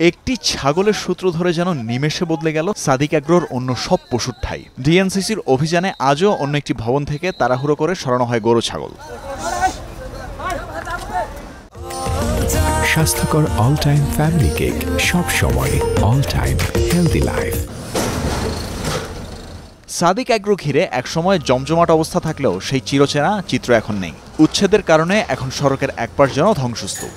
একটি ছাগলের সূত্র ধরে যেন নিমেষে বদলে গেল সাদিক অ্যাগ্রোর অন্য সব পশুর ঠাই। ডিএনসিসির অভিযানে আজও অন্য একটি ভবন থেকে তাড়াহুড়ো করে সরানো হয় গরু ছাগল। স্বাস্থ্যকর অল টাইম ফ্যামিলি কেক, সব সময় all time healthy life. Sadiq agro ঘিরে একসময় জমজমাট অবস্থা থাকলেও সেই চিরচেনা চিত্র এখন নেই। উচ্ছেদের কারণে এখন সড়কের একপাশ যেন ধ্বংসস্তূপ।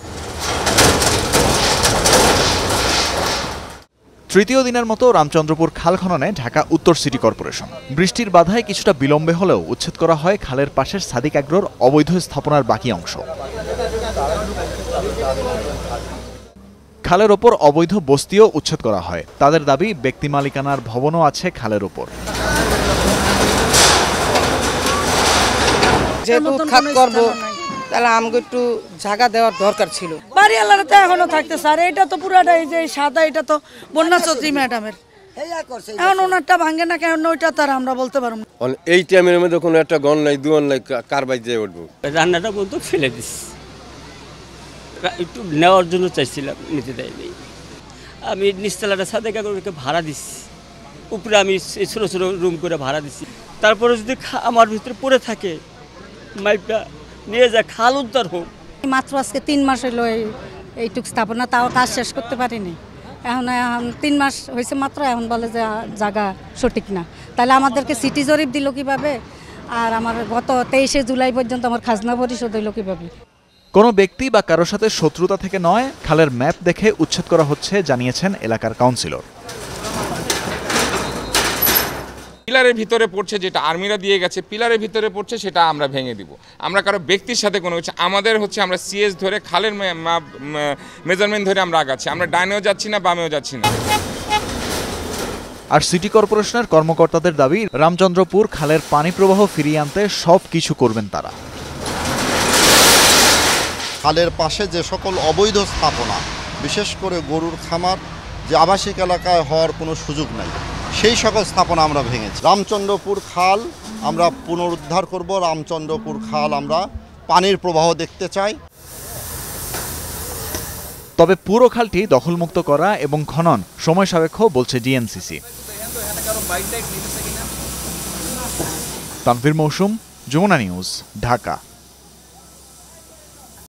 তৃতীয় দিনের মতো রামচন্দ্রপুর খাল খননে ঢাকা উত্তর সিটি কর্পোরেশন। বৃষ্টির বাধায় কিছুটা বিলম্বে হলেও উচ্ছেদ করা হয় খালের পাশের সাদিক অ্যাগ্রোর অবৈধ স্থাপনার বাকি অংশ। খালের ওপর অবৈধ বস্তিও উচ্ছেদ করা হয়। তাদের দাবি, ব্যক্তি মালিকানার ভবনও আছে খালের ওপর। যেহেতু খাত করবো তাহলে আমাকে একটু জায়গা দেওয়ার দরকার ছিল। বাড়ি আল্লাহর তো এখনো থাকতেছে, আর এটা তো পুরাটাই যে সাদা, এটা তো বন্যা চৌধুরী ম্যাডামের। এখন ওনারটা ভাঙে না কেন ওইটা তার আমরা বলতে পারবো। এই টাইমের মধ্যে কোনো একটা গন নাই, দুয়ান নাই, কারবাই দিয়ে উঠবো। রান্নাটা বলতো ফেলে দিস, একটু নেওয়ার জন্য চাইছিলাম, নিতে দেয়নি। আমি নিচতলাটা সাদে কাগজকে ভাড়া দিচ্ছি, উপরে আমি এই ছোটো ছোটো রুম করে ভাড়া দিচ্ছি। তারপরে যদি আমার ভিতরে পড়ে থাকে, মাইপটা নিয়ে যা, খাল উদ্ধার হোক। মাত্র আজকে 3 মাস হইলো এইটুক স্থাপনা, তাও কাজ শেষ করতে পারিনি। এখন 3 মাস হয়েছে মাত্র, এখন বলে যে জায়গা সঠিক না। তাহলে আমাদেরকে সিটি জরিপ দিল কিভাবে, আর আমার গত 23শে জুলাই পর্যন্ত আমার খাজনা পরিশোধ হইল কিভাবে। কোনো ব্যক্তি বা কারোর সাথে শত্রুতা থেকে নয়, খালের ম্যাপ দেখে উচ্ছেদ করা হচ্ছে জানিয়েছেন এলাকার কাউন্সিলর। পিলারের ভিতরে পড়ছে যেটা আর্মিরা দিয়ে গেছে, পিলারের ভিতরে পড়ছে সেটা আমরা ভেঙে দিব। আমরা কারো ব্যক্তির সাথে কোনো কিছু, আমাদের হচ্ছে আমরা সিএস ধরে খালের মেজারমেন্ট ধরে আমরা আগাচ্ছি। আমরা ডাইনেও যাচ্ছি না, বামেও যাচ্ছি না। আর সিটি কর্পোরেশনের কর্মকর্তাদের দাবি, রামচন্দ্রপুর খালের পানি প্রবাহ ফিরিয়ে আনতে সব কিছু করবেন তারা। খালের পাশে যে সকল অবৈধ স্থাপনা, বিশেষ করে গরুর খামার, যে আবাসিক এলাকায় হওয়ার কোনো সুযোগ নাই, সেই সকল স্থাপনা আমরা ভেঙেছি। রামচন্দ্রপুর খাল আমরা পুনরুদ্ধার করব। রামচন্দ্রপুর খাল আমরা পানির প্রবাহ দেখতে চাই। তবে পুরো খালটি দখলমুক্ত করা এবং খনন সময় সাপেক্ষ বলছে ডিএনসিসি। তানভীর মৌসুম, যমুনা নিউজ, ঢাকা।